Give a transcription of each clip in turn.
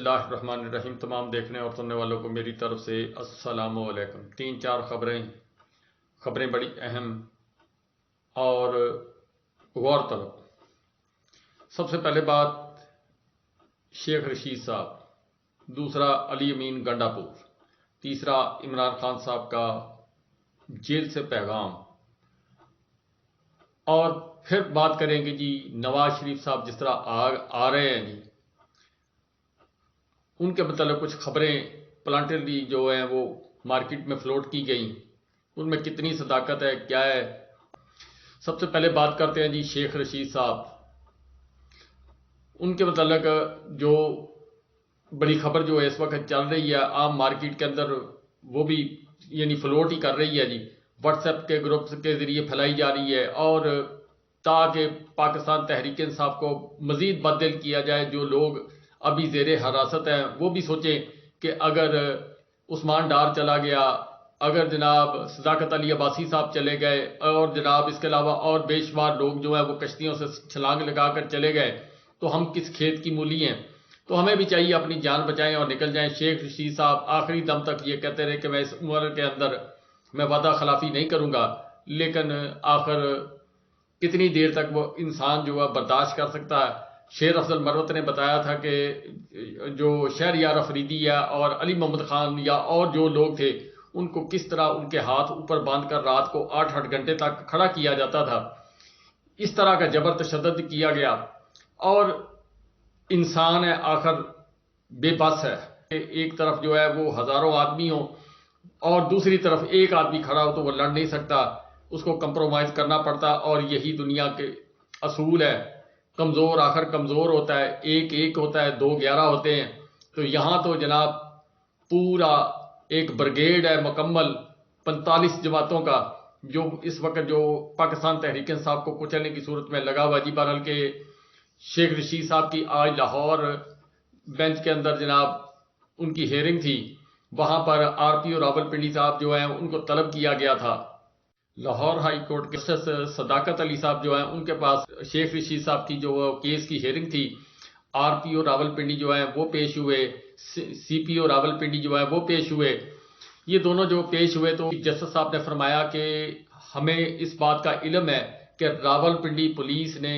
اللہ الرحمن الرحیم۔ تمام دیکھنے اور سننے والوں کو میری طرف سے السلام علیکم۔ 3-4 خبریں بڑی اہم اور غور طلب۔ سب سے پہلے بات شیخ رشید صاحب، دوسرا علی امین گنڈا پور، تیسرا عمران خان صاحب کا جیل سے پیغام، اور پھر بات کریں گے جی نواز شریف صاحب جس طرح آ رہے ہیں جی، ان کے متعلق کچھ خبریں پلانٹرلی جو ہیں وہ مارکیٹ میں فلوٹ کی گئیں، ان میں کتنی صداقت ہے، کیا ہے۔ سب سے پہلے بات کرتے ہیں جی شیخ رشید صاحب، ان کے متعلق جو بڑی خبر جو ہے اس وقت چل رہی ہے عام مارکیٹ کے اندر، وہ بھی یعنی فلوٹ ہی کر رہی ہے جی، واٹس ایپ کے گروپس کے ذریعے پھیلائی جا رہی ہے، اور تاکہ پاکستان تحریک انصاف کو مزید بددل کیا جائے۔ جو لوگ ابھی زیر حراست ہیں وہ بھی سوچیں کہ اگر عثمان ڈار چلا گیا، اگر جناب صداقت علی عباسی صاحب چلے گئے، اور جناب اس کے علاوہ اور بے شمار لوگ جو ہیں وہ کشتیوں سے چھلانگ لگا کر چلے گئے، تو ہم کس کھیت کی مولی ہیں۔ تو ہمیں بھی چاہیے اپنی جان بچائیں اور نکل جائیں۔ شیخ رشید صاحب آخری دم تک یہ کہتے رہے کہ میں اس عمر کے اندر میں وعدہ خلافی نہیں کروں گا، لیکن آخر کتنی دیر تک وہ انسان جو ہے برداشت کر سکتا ہے۔ شیر افضل مروت نے بتایا تھا کہ جو شہریار افریدی ہے اور علی محمد خان یا اور جو لوگ تھے، ان کو کس طرح ان کے ہاتھ اوپر باندھ کر رات کو 8-8 گھنٹے تک کھڑا کیا جاتا تھا، اس طرح کا جبر تشدد کیا گیا، اور انسان ہے آخر بے بس ہے کہ ایک طرف جو ہے وہ ہزاروں آدمی ہوں اور دوسری طرف ایک آدمی کھڑا ہو تو وہ لڑ نہیں سکتا، اس کو کمپرومائز کرنا پڑتا، اور یہی دنیا کے اصول ہے۔ کمزور آخر کمزور ہوتا ہے، ایک ہوتا ہے، 2 11 ہوتے ہیں۔ تو یہاں تو جناب پورا ایک بریگیڈ ہے مکمل 45 جماعتوں کا، جو اس وقت جو پاکستان تحریک انصاف کو کچلنے کی صورت میں لگا ہوا جی۔ بہرحال کہ شیخ رشید صاحب کی آج لاہور بینچ کے اندر جناب ان کی ہیئرنگ تھی، وہاں پر آر پی او راول پنڈی صاحب جو ہیں ان کو طلب کیا گیا تھا۔ لاہور ہائی کورٹ کے جسٹس صداقت علی صاحب جو ہیں ان کے پاس شیخ رشید صاحب کی جو کیس کی ہیئرنگ تھی، آر پی او راول پنڈی جو ہیں وہ پیش ہوئے، سی پی او راول پنڈی جو ہے وہ پیش ہوئے۔ یہ دونوں جو پیش ہوئے تو جسٹس صاحب نے فرمایا کہ ہمیں اس بات کا علم ہے کہ راول پنڈی پولیس نے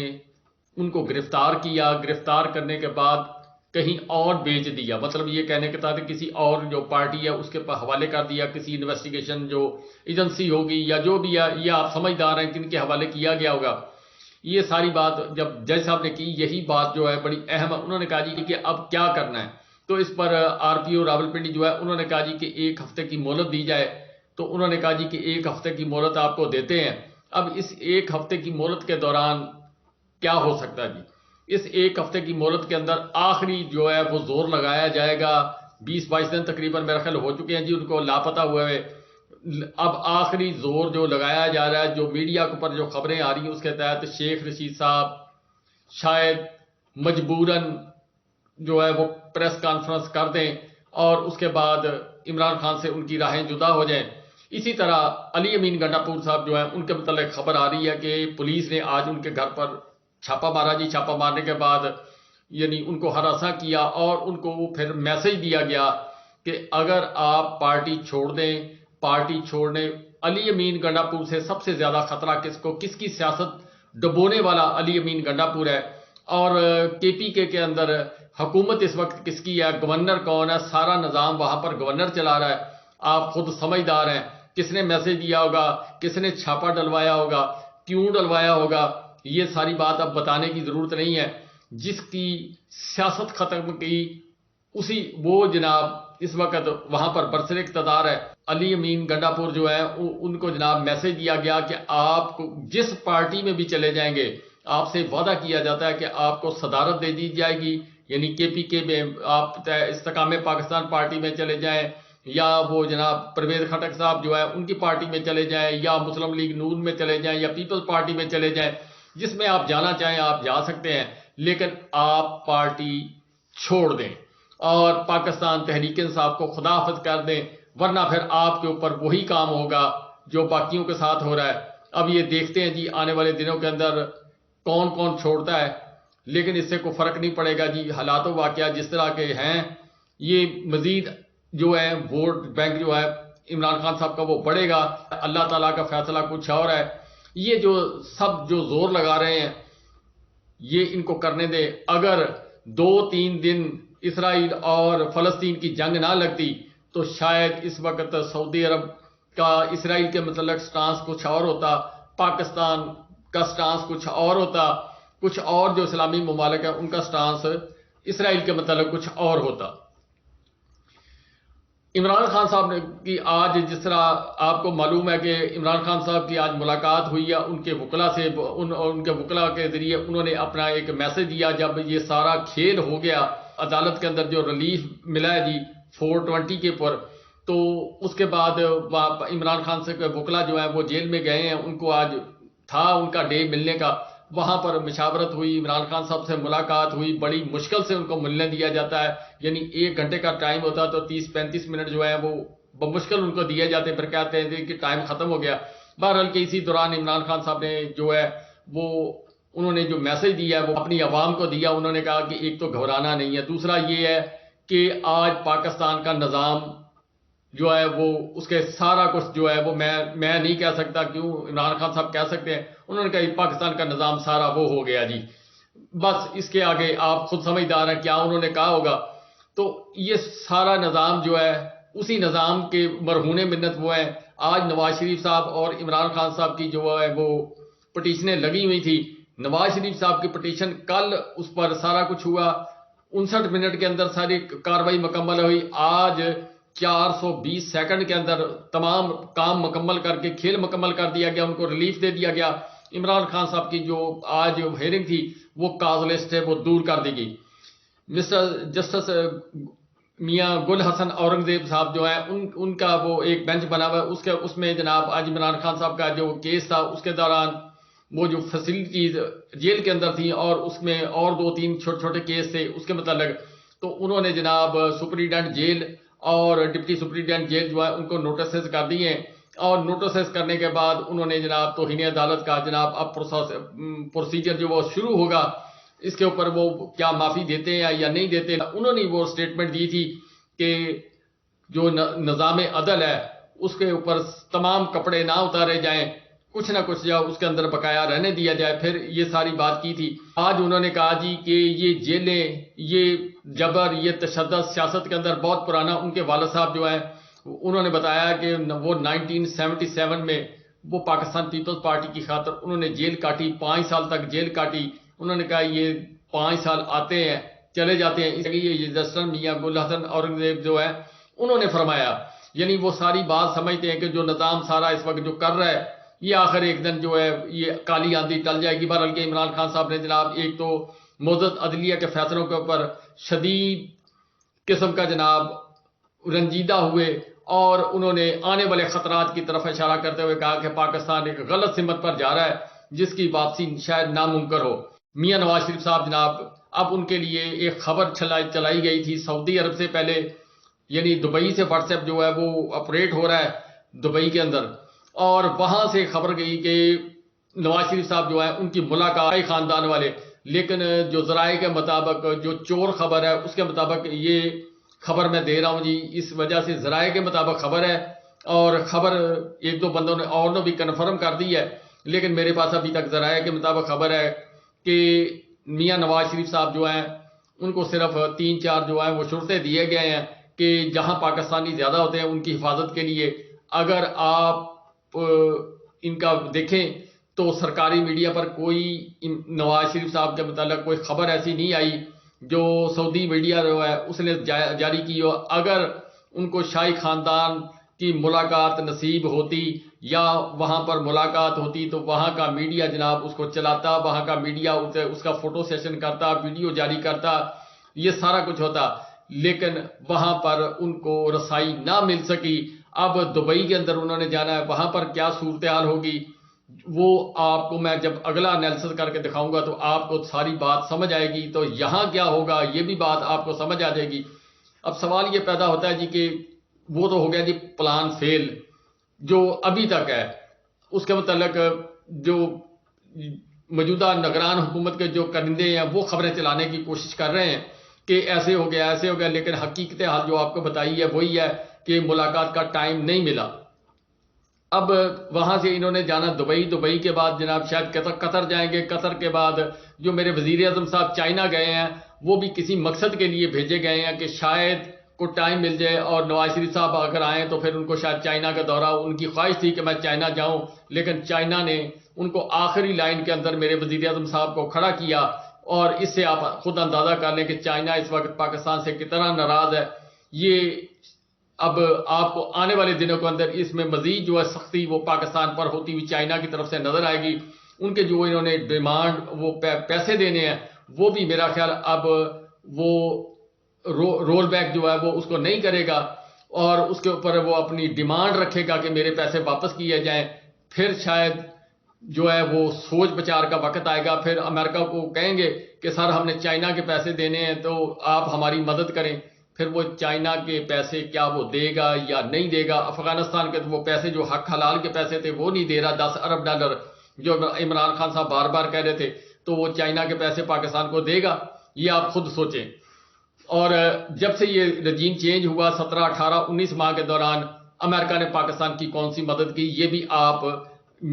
ان کو گرفتار کیا، گرفتار کرنے کے بعد کہیں اور بیچ دیا، مطلب یہ کہنے کے تحت کسی اور جو پارٹی ہے اس کے حوالے کر دیا، کسی انویسٹیگیشن جو ایجنسی ہوگی یا جو بھی ہے، یہ آپ سمجھدار ہیں کن کے حوالے کیا گیا ہوگا۔ یہ ساری بات جب جج صاحب نے کی، یہی بات جو ہے بڑی اہم ہے، انہوں نے کہا جی کہ اب کیا کرنا ہے۔ تو اس پر آر پی او راول پنڈی جو ہے انہوں نے کہا جی کہ 1 ہفتے کی مہلت دی جائے۔ تو انہوں نے کہا جی کہ 1 ہفتے کی مہلت آپ کو دیتے ہیں۔ اب اس 1 ہفتے کی مہلت کے دوران کیا ہو سکتا ہے جی؟ اس 1 ہفتے کی مہلت کے اندر آخری جو ہے وہ زور لگایا جائے گا۔ 20-22 دن تقریباً میرا خیال ہو چکے ہیں جی ان کو لاپتہ ہوئے۔ اب آخری زور جو لگایا جا رہا ہے، جو میڈیا کے اوپر جو خبریں آ رہی ہیں اس کے تحت شیخ رشید صاحب شاید مجبوراً جو ہے وہ پریس کانفرنس کر دیں اور اس کے بعد عمران خان سے ان کی راہیں جدا ہو جائیں۔ اسی طرح علی امین گنڈا پور صاحب جو ہیں ان کے متعلق خبر آ رہی ہے کہ پولیس نے آج ان کے گھر پر چھاپا مارا جی۔ چھاپا مارنے کے بعد یعنی ان کو ہراساں کیا، اور ان کو پھر میسج دیا گیا کہ اگر آپ پارٹی چھوڑ دیں، پارٹی چھوڑنے علی امین گنڈا پور سے سب سے زیادہ خطرہ کس کی سیاست ڈبونے والا علی امین گنڈا پور ہے، اور کے پی کے اندر حکومت اس وقت کس کی ہے، گورنر کون ہے، سارا نظام وہاں پر گورنر چلا رہا ہے۔ آپ خود سمجھدار ہیں کس نے میسج دیا ہوگا، کس نے چھاپا ڈلوایا ہوگا، کیوں ڈلوایا ہوگا، یہ ساری بات اب بتانے کی ضرورت نہیں ہے۔ جس کی سیاست ختم کی اسی وہ جناب اس وقت وہاں پر برسر اقتدار ہے۔ علی امین گنڈا پور جو ہے ان کو جناب میسج دیا گیا کہ آپ کو جس پارٹی میں بھی چلے جائیں گے، آپ سے وعدہ کیا جاتا ہے کہ آپ کو صدارت دے دی جائے گی، یعنی کے پی کے میں آپ استحکام پاکستان پارٹی میں چلے جائیں، یا وہ جناب پرویز خٹک صاحب جو ہے ان کی پارٹی میں چلے جائیں، یا مسلم لیگ نون میں چلے جائیں، یا پیپلز پارٹی میں چلے جائیں، جس میں آپ جانا چاہیں آپ جا سکتے ہیں، لیکن آپ پارٹی چھوڑ دیں اور پاکستان تحریک انصاف کو خدا حافظ کر دیں، ورنہ پھر آپ کے اوپر وہی کام ہوگا جو باقیوں کے ساتھ ہو رہا ہے۔ اب یہ دیکھتے ہیں جی آنے والے دنوں کے اندر کون کون چھوڑتا ہے۔ لیکن اس سے کوئی فرق نہیں پڑے گا جی. حالات و واقعات جس طرح کے ہیں یہ مزید جو ہے ووٹ بینک جو ہے عمران خان صاحب کا وہ بڑھے گا. اللہ تعالیٰ کا فیصلہ کچھ اور ہے. یہ جو سب جو زور لگا رہے ہیں یہ ان کو کرنے دیں. اگر 2-3 دن اسرائیل اور فلسطین کی جنگ نہ لگتی تو شاید اس وقت سعودی عرب کا اسرائیل کے متعلق سٹانس کچھ اور ہوتا, پاکستان کا سٹانس کچھ اور ہوتا, کچھ اور جو اسلامی ممالک ہیں ان کا سٹانس اسرائیل کے متعلق کچھ اور ہوتا. عمران خان صاحب کی آج جس طرح آپ کو معلوم ہے کہ عمران خان صاحب کی آج ملاقات ہوئی ہے ان کے وکلا سے, ان کے وکلا کے ذریعے انہوں نے اپنا ایک میسج دیا. جب یہ سارا کھیل ہو گیا, عدالت کے اندر جو ریلیف ملا ہے جی 420 کے پر, تو اس کے بعد عمران خان سے وکلا جو ہے وہ جیل میں گئے ہیں. ان کو آج تھا ان کا ڈے ملنے کا, وہاں پر مشاورت ہوئی, عمران خان صاحب سے ملاقات ہوئی. بڑی مشکل سے ان کو ملنے دیا جاتا ہے, یعنی 1 گھنٹے کا ٹائم ہوتا تو 30-35 منٹ جو ہے وہ بمشکل ان کو دیے جاتے, پھر کہتے ہیں کہ ٹائم ختم ہو گیا. بہرحال کہ اسی دوران عمران خان صاحب نے جو ہے وہ انہوں نے جو میسج دیا ہے وہ اپنی عوام کو دیا. انہوں نے کہا کہ ایک تو گھبرانا نہیں ہے, دوسرا یہ ہے کہ آج پاکستان کا نظام جو ہے وہ اس کے سارا کچھ جو ہے وہ میں نہیں کہہ سکتا, کیوں عمران خان صاحب کہہ سکتے ہیں. انہوں نے کہا پاکستان کا نظام سارا وہ ہو گیا جی, بس اس کے آگے آپ خود سمجھدار ہیں کیا انہوں نے کہا ہوگا. تو یہ سارا نظام جو ہے اسی نظام کے مرہون منت وہ ہیں. آج نواز شریف صاحب اور عمران خان صاحب کی جو ہے وہ پٹیشنیں لگی ہوئی تھی. نواز شریف صاحب کی پٹیشن کل اس پر سارا کچھ ہوا, 59 منٹ کے اندر ساری کاروائی مکمل ہوئی. آج 420 سیکنڈ کے اندر تمام کام مکمل کر کے کھیل مکمل کر دیا گیا, ان کو ریلیف دے دیا گیا. عمران خان صاحب کی جو آج ہیئرنگ تھی وہ کاز لسٹ ہے وہ دور کر دی گئی. مسٹر جسٹس میاں گل حسن اورنگزیب صاحب جو ہیں ان کا وہ ایک بینچ بنا ہوا ہے, اس میں جناب آج عمران خان صاحب کا جو کیس تھا اس کے دوران وہ جو فیسلٹیز جیل کے اندر تھیں اور اس میں اور 2-3 چھوٹے چھوٹے کیس تھے اس کے متعلق, تو انہوں نے جناب سپرنٹینڈنٹ جیل اور ڈپٹی سپرنٹینڈنٹ جیل جو ہے ان کو نوٹسز کر دیے ہیں. اور نوٹسز کرنے کے بعد انہوں نے جناب توہین عدالت کا جناب اب پروسیجر جو وہ شروع ہوگا, اس کے اوپر وہ کیا معافی دیتے ہیں یا نہیں دیتے. انہوں نے وہ سٹیٹمنٹ دی تھی کہ جو نظام عدل ہے اس کے اوپر تمام کپڑے نہ اتارے جائیں, کچھ نہ کچھ جو اس کے اندر بقایا رہنے دیا جائے. پھر یہ ساری بات کی تھی. آج انہوں نے کہا جی کہ یہ جیلیں, یہ جبر, یہ تشدد سیاست کے اندر بہت پرانا. ان کے والد صاحب جو ہیں انہوں نے بتایا کہ وہ 1977 میں وہ پاکستان پیپلز پارٹی کی خاطر انہوں نے جیل کاٹی, 5 سال تک جیل کاٹی. انہوں نے کہا یہ 5 سال آتے ہیں چلے جاتے ہیں. یہ جسٹس میاں گل حسن اورنگزیب جو ہے انہوں نے فرمایا, یعنی وہ ساری بات سمجھتے ہیں کہ جو نظام سارا اس وقت جو کر رہا ہے یہ آخر ایک دن جو ہے یہ کالی آندھی ٹل جائے گی. بہرحال کہ عمران خان صاحب نے جناب ایک تو معزز عدلیہ کے فیصلوں کے اوپر شدید قسم کا جناب رنجیدہ ہوئے اور انہوں نے آنے والے خطرات کی طرف اشارہ کرتے ہوئے کہا کہ پاکستان ایک غلط سمت پر جا رہا ہے جس کی واپسی شاید ناممکن ہو. میاں نواز شریف صاحب جناب اب ان کے لیے ایک خبر چلائی گئی تھی سعودی عرب سے پہلے, یعنی دبئی سے واٹس ایپ جو ہے وہ آپریٹ ہو رہا ہے دبئی کے اندر, اور وہاں سے خبر گئی کہ نواز شریف صاحب جو ہے ان کی ملاقات خاندان والے, لیکن جو ذرائع کے مطابق جو چور خبر ہے اس کے مطابق یہ خبر میں دے رہا ہوں جی, اس وجہ سے ذرائع کے مطابق خبر ہے اور خبر 1-2 بندوں نے اور بھی کنفرم کر دی ہے, لیکن میرے پاس ابھی تک ذرائع کے مطابق خبر ہے کہ میاں نواز شریف صاحب جو ہیں ان کو صرف 3-4 جو ہیں وہ شرطیں دیے گئے ہیں کہ جہاں پاکستانی زیادہ ہوتے ہیں ان کی حفاظت کے لیے. اگر آپ ان کا دیکھیں تو سرکاری میڈیا پر کوئی نواز شریف صاحب کے متعلق کوئی خبر ایسی نہیں آئی جو سعودی میڈیا جو ہے اس نے جاری کی ہو. اگر ان کو شاہی خاندان کی ملاقات نصیب ہوتی یا وہاں پر ملاقات ہوتی تو وہاں کا میڈیا جناب اس کو چلاتا, وہاں کا میڈیا اس کا فوٹو سیشن کرتا, ویڈیو جاری کرتا, یہ سارا کچھ ہوتا, لیکن وہاں پر ان کو رسائی نہ مل سکی. اب دبئی کے اندر انہوں نے جانا ہے, وہاں پر کیا صورتحال ہوگی وہ آپ کو میں جب اگلا انالیسس کر کے دکھاؤں گا تو آپ کو ساری بات سمجھ آئے گی. تو یہاں کیا ہوگا یہ بھی بات آپ کو سمجھ آ جائے گی. اب سوال یہ پیدا ہوتا ہے جی کہ وہ تو ہو گیا جی پلان فیل جو ابھی تک ہے, اس کے متعلق جو موجودہ نگران حکومت کے جو کرندے ہیں وہ خبریں چلانے کی کوشش کر رہے ہیں کہ ایسے ہو گیا ایسے ہو گیا، لیکن حقیقت حال جو آپ کو بتائی ہے وہی ہے کہ ملاقات کا ٹائم نہیں ملا۔ اب وہاں سے انہوں نے جانا دبئی، دبئی کے بعد جناب شاید قطر جائیں گے، قطر کے بعد جو میرے وزیر اعظم صاحب چائنا گئے ہیں وہ بھی کسی مقصد کے لیے بھیجے گئے ہیں کہ شاید کو ٹائم مل جائے، اور نواز شریف صاحب اگر آئیں تو پھر ان کو شاید چائنا کا دورہ، ان کی خواہش تھی کہ میں چائنا جاؤں، لیکن چائنا نے ان کو آخری لائن کے اندر میرے وزیر اعظم صاحب کو کھڑا کیا، اور اس سے آپ خود اندازہ کر لیں کہ چائنا اس وقت پاکستان سے کتنا ناراض ہے۔ یہ اب آپ کو آنے والے دنوں کے اندر اس میں مزید جو ہے سختی وہ پاکستان پر ہوتی ہوئی چائنا کی طرف سے نظر آئے گی۔ ان کے جو انہوں نے ڈیمانڈ وہ پیسے دینے ہیں وہ بھی میرا خیال اب وہ رول بیک جو ہے وہ اس کو نہیں کرے گا، اور اس کے اوپر وہ اپنی ڈیمانڈ رکھے گا کہ میرے پیسے واپس کیے جائیں۔ پھر شاید جو ہے وہ سوچ بچار کا وقت آئے گا، پھر امریکہ کو کہیں گے کہ سر ہم نے چائنا کے پیسے دینے ہیں تو آپ ہماری مدد کریں۔ پھر وہ چائنا کے پیسے کیا وہ دے گا یا نہیں دے گا؟ افغانستان کے وہ پیسے جو حق حلال کے پیسے تھے وہ نہیں دے رہا، 10 ارب ڈالر جو عمران خان صاحب بار بار کہہ رہے تھے، تو وہ چائنا کے پیسے پاکستان کو دے گا؟ یہ آپ خود سوچیں۔ اور جب سے یہ رجیم چینج ہوا 17 18 19 ماہ کے دوران امریکہ نے پاکستان کی کون سی مدد کی، یہ بھی آپ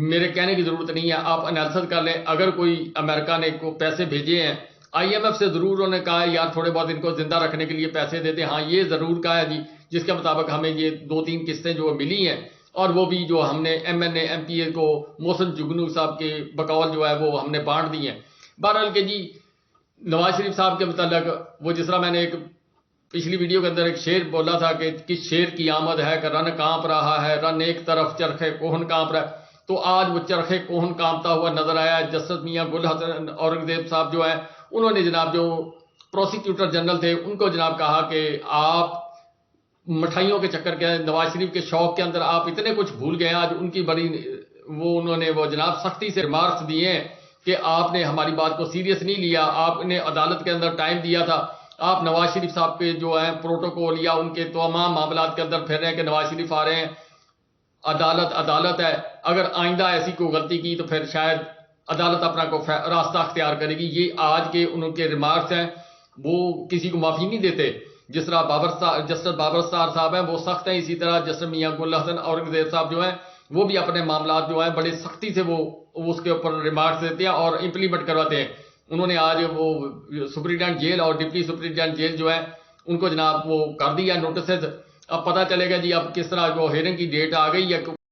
میرے کہنے کی ضرورت نہیں ہے، آپ انالیسس کر لیں۔ اگر کوئی امریکہ نے کو پیسے بھیجے ہیں آئی ایم ایف سے، ضرور انہوں نے کہا ہے یار تھوڑے بہت ان کو زندہ رکھنے کے لیے پیسے دیتے، ہاں یہ ضرور کہا ہے جی، جس کے مطابق ہمیں یہ 2-3 قسطیں جو ملی ہیں، اور وہ بھی جو ہم نے M N A M P A کو محسن جگنو صاحب کے بقول جو ہے وہ ہم نے بانٹ دی ہیں۔ بہرحال کہ جی نواز شریف صاحب کے متعلق وہ جس طرح میں نے ایک پچھلی ویڈیو کے اندر ایک شعر بولا تھا کہ کس شیر کی آمد ہے کہ رن کانپ رہا ہے، رن ایک طرف چرخے کوہن کانپ رہا ہے، تو آج وہ چرخے کوہن کانپتا ہوا نظر آیا ہے۔ جسٹس میاں گل حسن اورنگزیب صاحب جو ہے انہوں نے جناب جو پروسیکیوٹر جنرل تھے ان کو جناب کہا کہ آپ مٹھائیوں کے چکر کے نواز شریف کے شوق کے اندر آپ اتنے کچھ بھول گئے ہیں۔ آج ان کی بڑی وہ انہوں نے وہ جناب سختی سے ریمارکس دیے ہیں کہ آپ نے ہماری بات کو سیریس نہیں لیا، آپ نے عدالت کے اندر ٹائم دیا تھا، آپ نواز شریف صاحب کے جو ہیں پروٹوکول یا ان کے تمام معاملات کے اندر پھر رہے ہیں کہ نواز شریف آ رہے ہیں، عدالت عدالت ہے، اگر آئندہ ایسی کوئی غلطی کی تو پھر شاید عدالت اپنا کو راستہ اختیار کرے گی۔ یہ آج کے ان کے ریمارکس ہیں، وہ کسی کو معافی نہیں دیتے۔ جس طرح جسٹس بابر سٹار صاحب ہیں وہ سخت ہیں، اسی طرح جسٹس میاں گل حسن اورنگزیب صاحب جو ہیں وہ بھی اپنے معاملات جو ہیں بڑے سختی سے وہ اس کے اوپر ریمارکس دیتے ہیں اور امپلیمنٹ کرواتے ہیں۔ انہوں نے آج وہ سپرنٹینڈنٹ جیل اور ڈپٹی سپرنٹینڈنٹ جیل جو ہے ان کو جناب وہ کر دیا نوٹسز۔ اب پتہ چلے گا جی اب کس طرح جو ہیئرنگ کی ڈیٹ آ گئی ہے۔